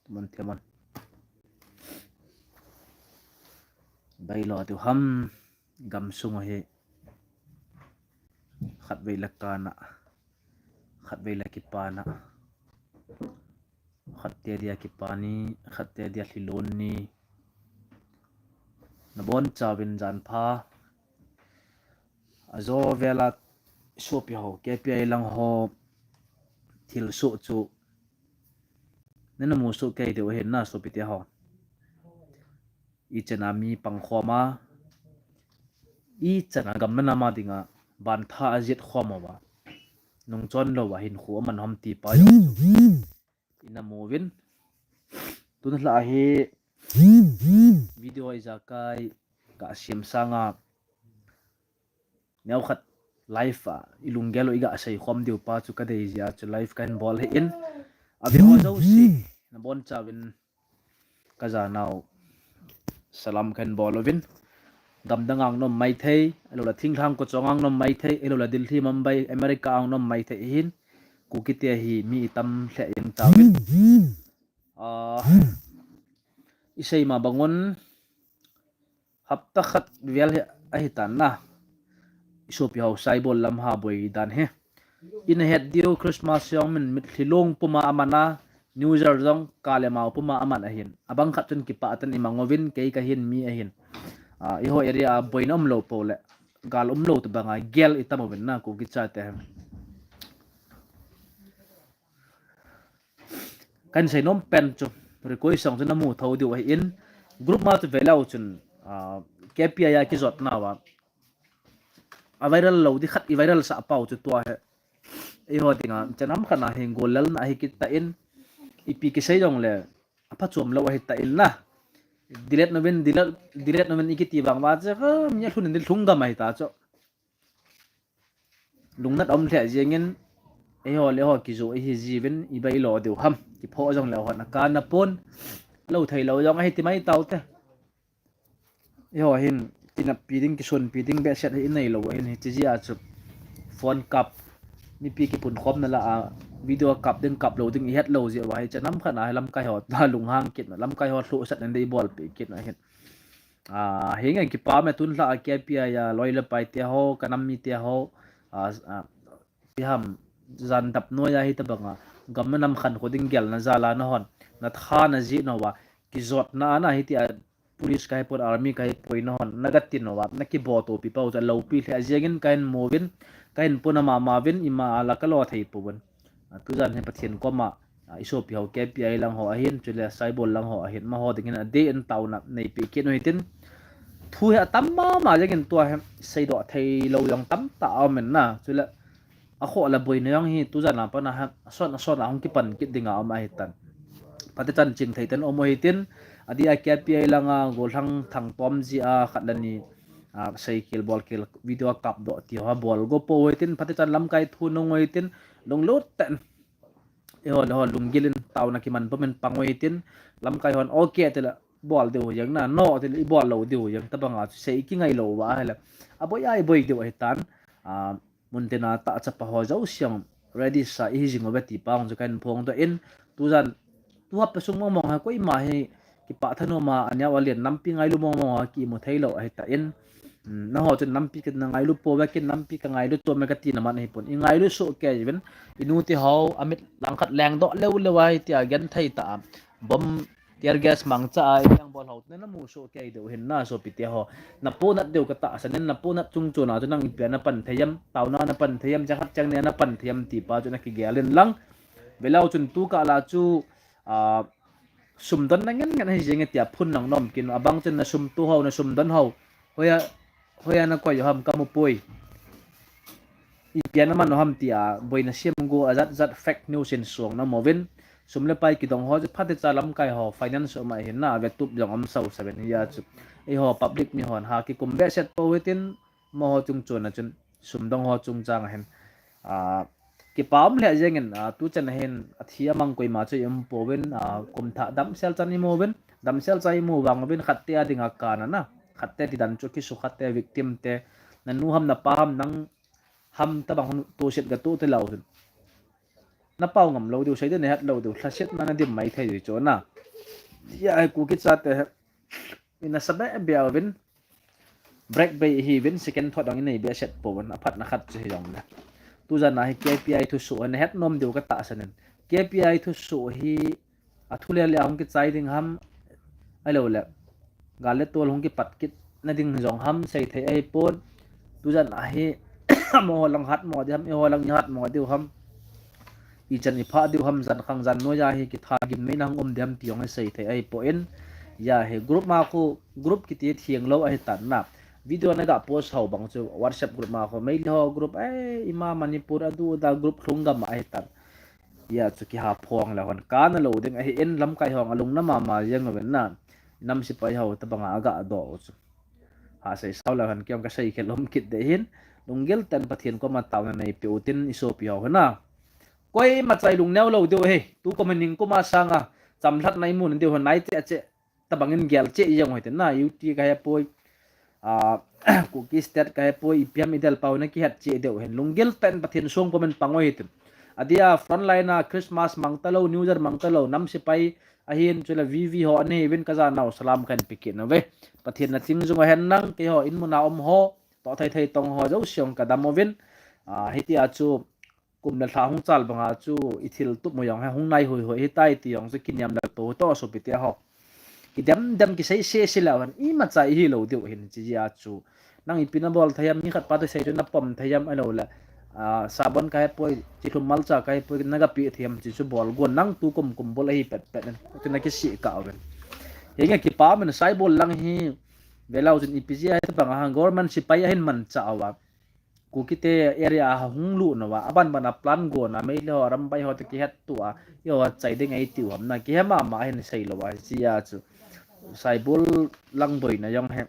mon thiamon bay lo tu ham gam sung he khat ve lakana khat ve lakipana khat te dia kipani khat te dia hilon ni na bon chawin jan pha azo vela sopi ho kpi lang ho thil so chu nena mu so kai de he na sopi te ho I chana mi pang khoma I chana gam na ma dinga ban tha azit khoma wa nong chon lo wa hin khu man hom ti pa yo ina movin tun hla hi video iza kai ka sim sanga neu khat live ilung gelo iga sei khom diu pa chu ka dei zia chu live kan bol he in abi ho zo si na bon chawin kaza now salam kan bolovin gam dangang nom mai thei elo la thing thang ko chongang nom mai thei elo la Delhi Mumbai America ang nom mai thei hin ku kitia hi mi tam hle yang chawin isei ma bangon hapta khat vial hi tan na isopi hau saibol lam ha boi dan he in het dio Christmas yong min mit hilong puma amana New Year jong kalema puma aman ahin abang khat chun ki pa tan imangovin kei ka hin mi ahin iho area boinom lo pole gal lo to banga gel itamovin na ku gicha te kan sei nom pen chu rekoi song chu namu tho diu in group ma chu velau chun KPI ya ki zot na wa a viral lo di khat I viral sa pau chu to he iho tinga chanam khana hengol lal na hi kita in ipi ki sei dong le apa chom lo hi ta il na delete noven ikiti bang wa cha mi thun dil thung ga mai ta cho lungnat om the jengin eho le ho ki zo hi jiven I bai lo deu ham ki pho jong le ho na ka na pon lo thei lo jong hi ti mai tau te eho hin tina piding ki son piding be set hi nei lo hin hi chi a chu phone cup ni pi ki pun khom na la video cup ding cup lo ding het lo je wa hi chanam khana lam kai ho ta lung hang kit na lam kai ho thlu sat nan dei bol pe kit na hin hinga ki pa me tun la KPI ya loile pai te ho kanam mi te ho piham zan dap no ya hi ta banga gam nam khan ko ding gel na zala na hon na tha na ji no wa ki zot na na hi ti police kai por army kai poi no hon nagat tin no wa na ki bo to pi pau za lo pi the jengin kain movin kain puna ma mavin ima ala ka lo thei pun tu zan he pathian ko ma iso pi ho KPI lang ho ahin chule saibol lang ho ahin ma ho dingin a day en tauna nei pi ke no hitin thu ya tamma ma jengin to he sei do thei lo yang tam ta men na chule a kho la boi no yang hi tu zan pa na ha son ang ki pan ki dinga ma hitan pati chan ching thei ten omo hitin adia KPI lang gol thang pom ji khatlani cycle ball kil video cup do ti ha ball go po hitin pati chan lam kai thu no hitin long lot ten eho lo lunggilin taw na kiman pamen pangoi tin lam kai hon okay tela ball deu yang na no tel I ball lo deu yang tabanga sei ki ngai lo wa hala aboy ai boy deu ai tan muntena ta cha pa ho jau siam ready sa I jing obeti pa hong kan phong to in tu zan tu hap sung mong ha koi ma he ki pa thano ma anya walian nampi ngai lu mong ha ki mo thailo ai ta in na ho chen nampi ke ngai lu po ba ke nampi ka ngai lu to me ka ti na man hi pon I ngai lu so ke even inu ti ho amit langkhat lang do lew lewai ti again thai ta bom tear gas mang cha ai yang bol hot na mu so ke de hin na so pi ti ho na po na deu ka ta sanen na po na chung chu na nang ipya na pan thayam taw na pan thayam jahat chang ne na pan thayam ti pa chu na ki galen lang belau chun tu ka la chu sumdon na ngen ngan hi jeng tia phun nang nom kin abang chen na sum tu ho na sumdon ho hoya na ko yo ham kamu poi ipian naman no ham tia boy na sim go azat zat fake news in song na movin sumle pai ki dong ho phate chalam kai ho finance ma hin na ve tup jong am sau 7 ya chu e ho public mi hon ha ki kumbe set po wetin mo ho chung chon na chun sum dong ho chung chang hen ki pam le jengen tu chen hen athia mang koi ma che em powen kum tha dam sel chan mo wen dam sel chai mo wang bin khatte adinga kana na khatte ti dan chu ki su khatte victim te na nu ham na pam nang ham ta bang tu set ga tu te lau na pau ngam lo du sei de ne hat lo du thlaset na dim mai thei ri chona ya ku ki cha te ina sabe biawin break bay hi win second thought ang nei be set po na phat na khat che yong na tu za na hi KPI thu su an het nom du ka ta sanen KPI thu su hi athule le ang ki chai ding ham alo le gale tol hong ki pat kit na ding jong ham sei thei ai pon tu za na hi mo lang hat mo di ham e ho lang hat mo di ham i chan i pha di ham zan khang zan no ya hi ki tha gim me nang om dem tiong sei thei ai po en ya he group ma ko group ki ti thieng lo ai tan na video na ga post hau bang chu WhatsApp group ma ko mail ho group ima manipur adu da group thunga ma ai tan ya chu ki ha phong la hon ka na lo ding ai en lam kai hong alung na ma ma yang wen na nam si pai ho ta banga ga do chu ha sei sau la han kyam ka sei khelom kit de hin lungel tan pathian ko ma taw na nei peutin iso pi ho na koi ma chai lung neu lo do he tu ko maning ko ma sanga chamthat nai mun de hon nai che ta bangin gel che yang hoiten na yuti ka ya poi cookie stat ka po ipiam idel pau na ki hat che de hen lungel tan pathin song komen pangoi hit adia frontline na Christmas mangtalo new year mangtalo nam si pai ahin chula vv ho ane event kaza naw salam kan pikin no ve pathin na ting zung hen nang ke ho in muna ho to thai thai tong ho jo siong ka damovin hiti achu kum na tha hung chal banga chu ithil tu mo yang hung nai hoi hoi hitai ti yong se kinyam na to so pitia ho ki dem ki sei se silawan I ma chai hi lo deu hin chi ya chu nang ipina bol thayam ni khat pa to sei na pom thayam alo la sabon kai poi chi thum mal cha kai poi naga pi thiam chi chu bol gon nang tu kum bol hi pet pet tin na ki si ka awen yenga ki pa men sai bol lang hi velau jin ipji ai ta bang hang government si pai hin man cha awa ku kite area hung lu no wa aban bana plan go na mai lo ram bai ho ta ki het tu a yo chai ding ai ti hom na ki ma ma hin sei lo wa chi ya chu sai bol lang doi na yong he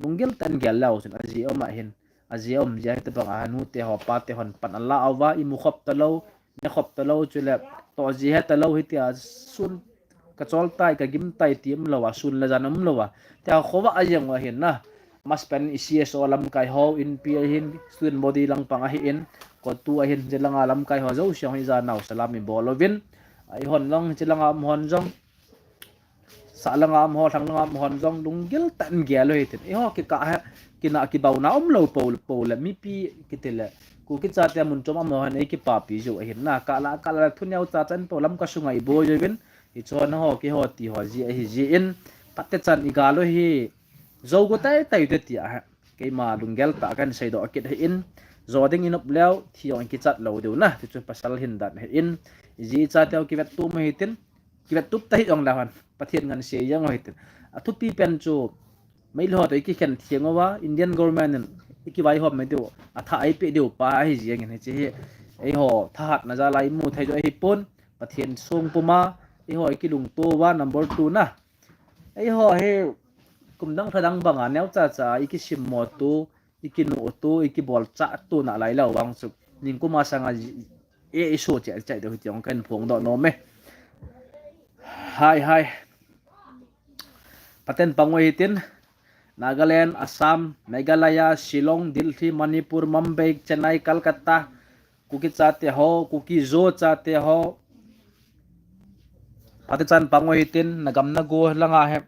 lungel tan gel lau sin aji oma hin aji om ja te bang anu te ho pa te hon pan alla awa I mu khop ta lo ne khop ta lo chule to ji he ta lo hi tia sun ka chol tai ka gim tai tim lo wa sun la janam lo wa ta khowa ajang wa hin na mas pen ics lam kai ho in pi hin student body lang pang hi in ko tu a hin je lang alam kai ho zo siang hi za naw salami bolovin ai hon long je lang am hon jong sa lang am ho thang lang am hon jong lungil tan ge lo hitin e ho ki ka kina ki baw na lo po la mi pi kitele ku ki cha te mun chom am ho ne ki pa pi jo hin na ka la thun yau cha chan to lam ka sungai bo jo bin hi chon ho ki ho ti ho ji in patte chan I ga lo hi zo go tai tai te ti a ke ma lungel ta kan sei do kit in zo ding inop leo thi on ki chat lo do na ti chu pasal hin dan in ji cha te ki vet tu ma hitin ki vet tup tai ong la han pathian ngan se yang hoitin athu pi pen chu mai lo to ki khen thiangowa Indian government ki vai hom me do atha ai pe do pa hi jeng ne che ei ho that na za lai mu thai jo hi pon pathian song puma ei ho ki lung to wa number 2 na ei ho he kum dang thadang banga neu cha ki sim mo tu ki nu tu ki bol cha tu na lai lo wang su ning kuma sanga e so che chai do hi tiong kan phong do no me hai paten pangoi hitin Nagaland, Assam, Meghalaya, Shillong, Delhi, Manipur, Mumbai, Chennai, Kolkata, kuki chate ho, kuki zo chate ho. Paten pangoi hitin nagam na go langa he.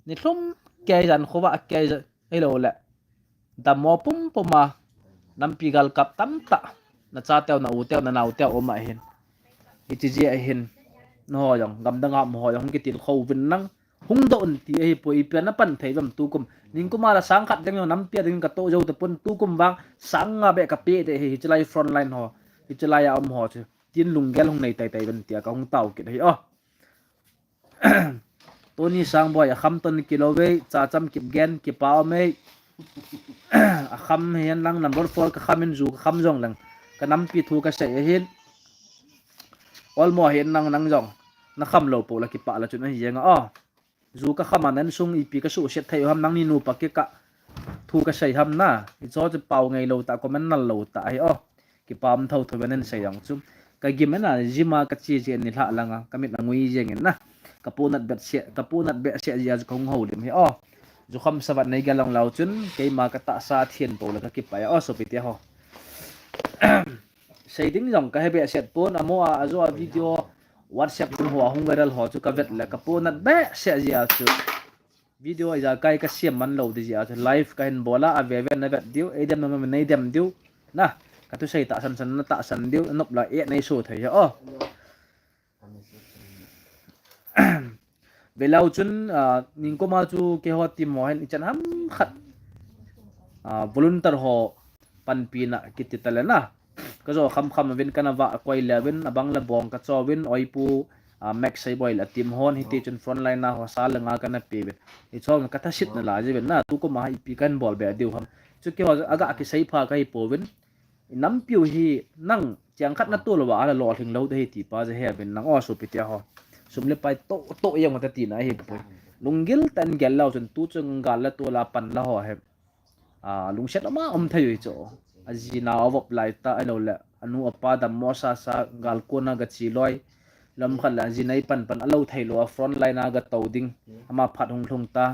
Ni thum kay jan khowa kay hello la. Damo pum puma nampigal kap tamta na chate na utel na nautel o ma hin. Itiji hin no yang gam danga mo yang kitil kho vin nang hung don ti ai po ipian na pan thai bam tu kum ning kuma la sang khat deng nam pia ding ka to jo te pon tu kum bang sang nga be ka pe de hi chlai front line ho hi chlai am ho chu tin lung gel hung nei tai tai ban tia ka hung tau ki hi Tony sang boy kham ton kilowe cha cham kip gen ki pao me kham hian lang number 4 ka khamin zu kham jong lang ka nam pi thu ka sai hin all mo hian nang jong na kham lo po la ki pa la chu na hi nga zu ka khamanan sung ipi ka su set thai ham nang ni nu pa ke ka thu ka sai ham na I cho chu pau ngai lo ta ko man nal lo ta ai ki pam thau thobanen sai yang chu ka gimena jima ka chi je ni la langa kamit na ngui je ngin na kapunat bet se ya kong ho lim hi zu kham sabat nei galang lau chun ke ma ka ta sa thien po la ka ki pa so pi te ho ding jong ka hebe set pon amo azo video WhatsApp tun ho hung viral ho chu ka vet la ka pon na be se ji a chu video ja kai ka siam man lo di ja live ka hin bola a ve ve na vet diu edem na nei dem diu na ka tu sei ta san san na ta san diu nop la e nei so thai o belau chun ning ko ma chu ke ho ti mo hen chan ham khat volunteer ho pan pina kititala na ka zo kham kham vin kana wa koi levin abang la bong ka cho win oi pu max sai boy la tim hon hiti chun front line na ho sa la nga kana pe win i chong ka ta sit na la je win na tu ko ma pi kan bol be diu ham chu ke ho aga ki sai pha kai po win nam piu hi nang chang khat na tu lo wa la lo thing lo de ti pa je he win nang o su pi tia ho sum le pai to yang ma ta ti na hi po lungil tan gel lao chun tu chung gal la tu la pan la ho he lung set ama thai cho azina awop lai ta alo la anu apa da mosa sa gal ko na ga chi loi lam khat la zinai pan pan alo thai lo front line na ga to ding ama phat hung thung ta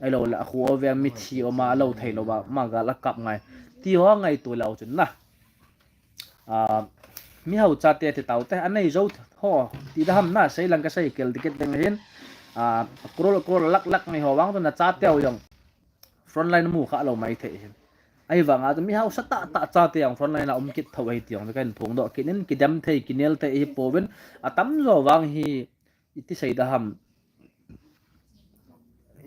alo la khu over mi thi o ma alo thai lo ba ma ga la kap ngai ti ho ngai tu lao chun na mi hau cha te te tau te anei zo ho ti da ham na sei lang ka sei kel ticket deng hin krol lak lak ngai ho wang to na cha teo yong front line mu kha lo mai the hin ai wanga to mi hau sa ta cha te yang front line na kit thawai ti yong kan phung do kinin kidam thei kinel te hi powen atam zo wang hi iti sei da ham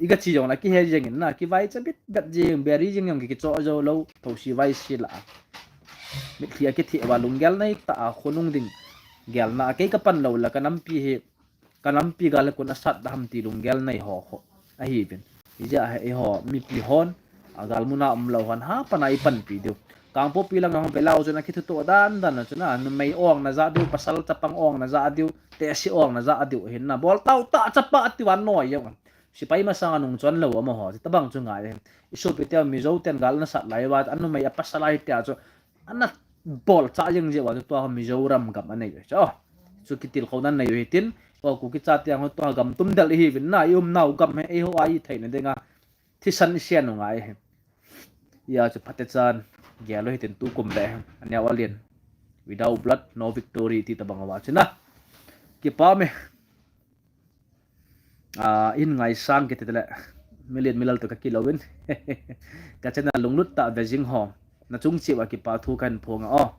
iga chi yong la ki he jeng na ki vai cha bit bat jeng beri jeng yong ki cho zo lo tho si vai si la mi thia ki thi wa lunggel nei ta khonung ding gel na ke ka pan lo la kanam pi gal ko na sat dam ti lunggel nei ho a hi bin ija he ho mi pi hon agal muna lo han ha panai pan pi du kang po pi lang ang belau chuna ki to dan na chuna nu mai ong na za du pasal tapang ong na za du te si ong na za du hin na bol tau ta chapa ti wan noi yong si pai ma sang anung chon lo mo ho tabang chu ngai isu pi te mi zo ten gal na sat lai wa anu mai apasalai te cho anna bol cha jeng je wa to mi zo ram gam anei cho chu kitil khonan nei hitin o ku ki cha tiang ho to gam tum dal hi vin na yum nau gam he e ho ai thai na denga thi san sian no ngai he ya chu phate chan gelo hitin tu kum be anya walien without blood no victory ti tabang wa china ki pa me in ngai sang ke tele million milal to ka kilowin ka chana lunglut ta beijing ho na chung chi wa ki pa thu kan phonga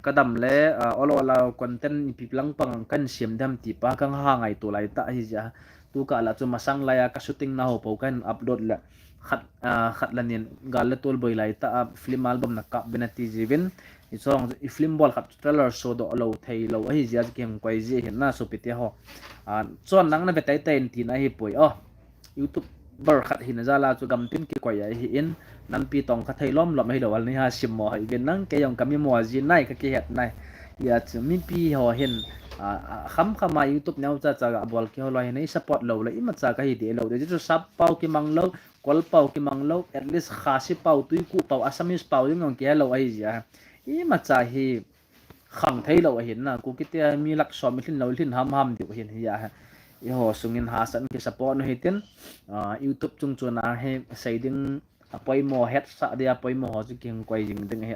kadam le ola content piplang pang kan siam dam ti pa kang ha ngai to lai ta hi ja tu ka la chu masang la ya ka shooting na ho po kan upload la khat lanin gal la tol boy lai ta film album na ka benati jivin i song i film bol khat trailer show do lo thei lo hi ja ki hang koi ji hin na so pite ho chon nang na betai ten tin a hi poi YouTube bar khat hin za la chu gam tin ki koi hi in nan pi tong kha thei lom lom hi lo wal ni ha sim mo hi ben nang ke yong kami mo ji nai ka ki het nai ya chu mi pi ho hin kham khama YouTube nau cha cha bol ki ho lo nei support lo la ima cha ka hi de lo de chu sap pau ki mang lo kol pau ki mang lo at least khasi pau tui ku pau asamis pau yong ki lo ai ja ima cha hi khang thei lo hin na ku ki te mi lak so mi thin lo thin ham di hin hi ya i ho sungin ha san ki support no hitin YouTube chung chuna he saiding apoi mo het sa dia apoi mo ho chu king koi jing ding he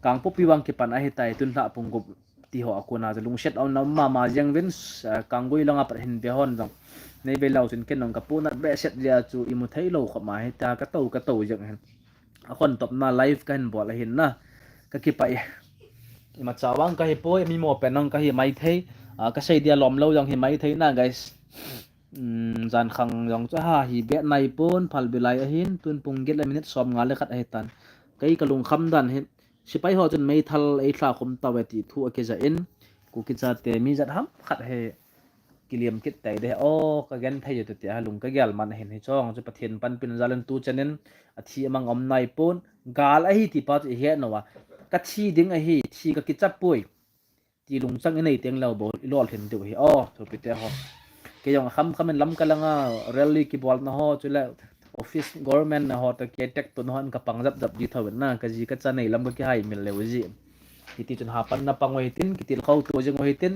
kang po piwang ki pan a he tai tun la pungup ti ho akuna lung set on na ma jang win kang goi lang apar hin be hon jang nei be lau chun ken nong ka puna be set dia chu imu thei lo kha ma he ta ka to jang hen akon top na live kan bol hin na ka ki pai ima chawang ka hi poi mi mo penong ka hi mai thei ka sei dia lom lo jang hi mai thei na guys zan khang jong cha ha hi be nai pon phal bilai a hin tun pung get la minute som nga le khat a hetan kai ka lung kham dan hin sipai ho chun mei thal ei thla khum taweti thu ake za in ku ki cha te mi zat ham khat he kiliam kit tai de ka gen thai tu te halung ka gyal man hin he chong chu pathian pan pin zalan tu chanen athi amang om nai pon gal a hi ti pa he no wa ka thi ding a hi thi ka ki chap pui ti lung chang nei teng lo bo lol hin tu hi thu pi te ho ke yong kham lam ka langa rally ki bol na ho chula office government na ho ta ke tek tu non ka pangjap jap di thawen na ka ji ka cha nei lam ka hai mil le ji kiti chun hapan na pangoi tin kitil khau tu jeng hoi tin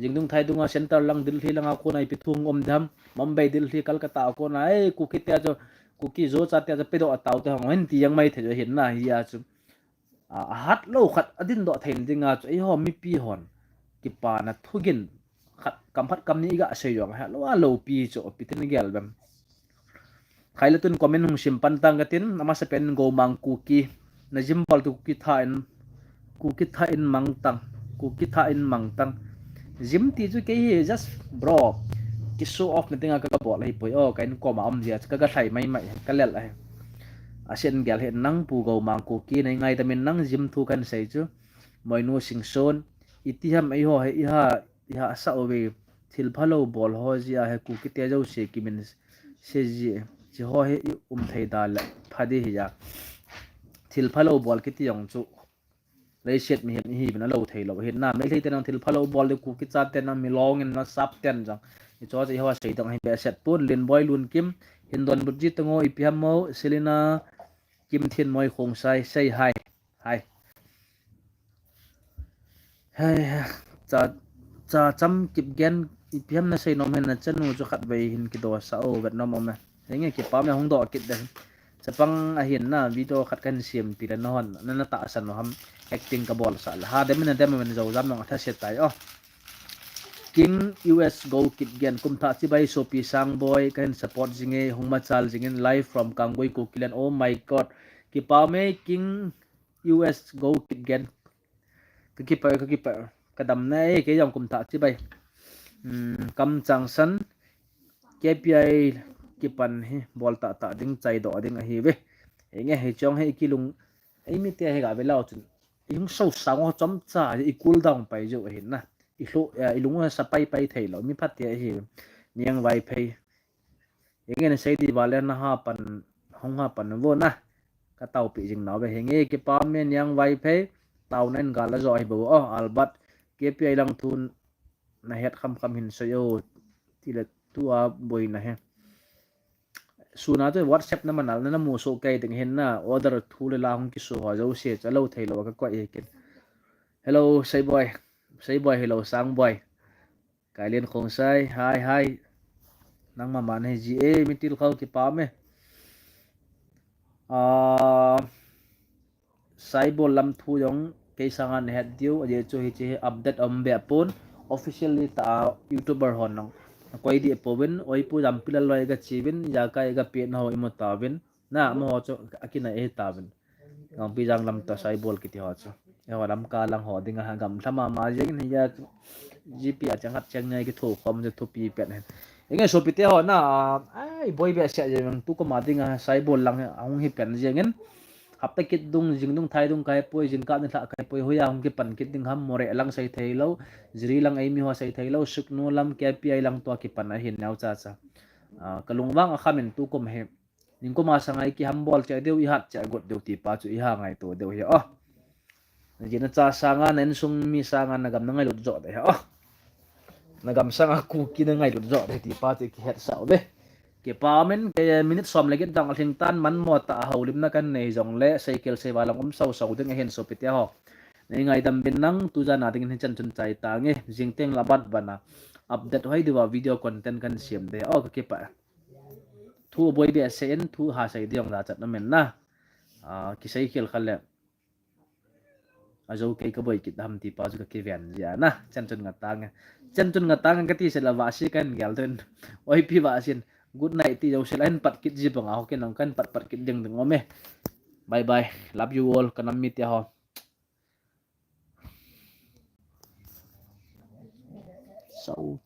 jingdung thai dunga center lang Delhi langa ko nai pithung dham Mumbai Delhi Kolkata ko na ku kitia jo ku ki zo cha tia pedo ataw te hong hen ti yang mai the hin na hi ya chu hat lo khat adin do thein dinga chu ei ho mi pi hon ki pa na thugin khat kam phat kam ni ga se yong ha lo pi chu pitin gel bam khaila tun comment hung sim pan tang gatin nama se pen go mang ku ki na jim bal tu ki tha in mang tang ku ki tha in mang tang jim ti chu ke hi just bro ki show off na tinga ka bol hi poi o kain ko ma dia ka thai mai ka lel ai asian gel he nang pu go mang ku ki nei ngai tamin nang jim thu kan sei chu moi nu sing son itiham ai ho he iha sa owe thil phalo bol ho zia he ku ki te jo se ki min se ji ho he thei dal phadi hi ya thil phalo bol ki ti yong chu lấy set mi hi bina lo thei lo hin na me thei ten thil phalo bol le ku ki cha ten mi long in na sap ten jang i cho ji hawa sei tang hi be set pun lin boy lun kim hin don budji tango ipiam mo selina kim thiên moi khong sai say hi hi cha cham kip gen ipiam na sei nom hen na chanu chu khat bei hin ki do sa o vet nom ma henge ki pa me hong do kit den sapang a hin na video khat kan sim pi da non na ta san no ham acting ka bol sa ha dem na dem men zo jam no tha set tai o king us go kit gen kum tha chi bai so pi sang boy kan support jinge hongma chal jingin live from kangoi ko kilan oh my god ki pa me king us go kit gen ka keeper kadam na ke yong kum tha chi bai kam chang san kpi ki pan hi bol ta ding chai do ding a hi ve enge he chong he kilung ei mi te he ga be lao chun yung so sang ho chom cha i cool down pai jo hin na i hlo i lung sa pai thei lo mi phat te hi niang vai phei enge ne sei di wale na ha pan hong ha pan wo na ka tau pi jing na be henge ki pa me niang vai phei tau nen ga la zo hi bo o albat kpi lang thun na het kham hin so yo ti le tua boy na he suna to whatsapp na manal na mu so kai ting hen na order thule la hong ki so ha jo se chalo thei lo ka ko e ken hello say boy hello sang boy kai len khong sai hi nang ma man he ji e mitil khau ki pa me sai bol lam thu yong ke sangan het diu je cho hi che update be pon officially ta youtuber hon nong koi di povin oi pu jam pilal loi ga chibin ya ka ga pe na ho imo tawin na mo cho akina e tawin ngam pi jang lam ta sai bol ki ti ho cho e wa lam ka lang ho ding ha gam thama ma je ni ya gp a chang hat chang ngai ki thu khom je thu pi pet hen enge so pi te ho na ai boy be sia je tu ko ma ding ha sai bol lang ong hi pen je ngen hapta kit dung jing dung thai dung kai poi jin ka na tha kai poi hoya hong ki pan kit ding ham more lang sai thei lo jri lang ai mi ho sai thei lo suk no lam kpi lang to ki pan a hin naw cha kalung wang a khamen tu kom he ning ko ma sangai ki ham bol cha deu i hat cha got deu ti pa chu i ha ngai to deu he jina cha sanga nen sung mi sanga na gam na ngai lo jo de he na gam sanga ku ki na ngai lo jo de ti pa ti ki het sa be ke pamen ke minute som lagi dang alhin tan man mo ta haulim na kan nei jong le cycle se walang sau ding hen so pitia ho nei ngai dam bin nang tu ja na ding hin chan chun chai ta nge jingteng labat bana update hoi diwa video content kan siam de o ke pa thu boy be sen thu ha sai diong da chat na men na ki cycle khale ajo ke ka boy ki dam ti pa ju ka ke vian ja na chan chun ngatang ka ti se la wa si kan gal ten oi pi wa sin good night ti jau selain pat kit ji bang ako kinang kan pat kit ding ding ome bye bye love you all kanam mit ya ho so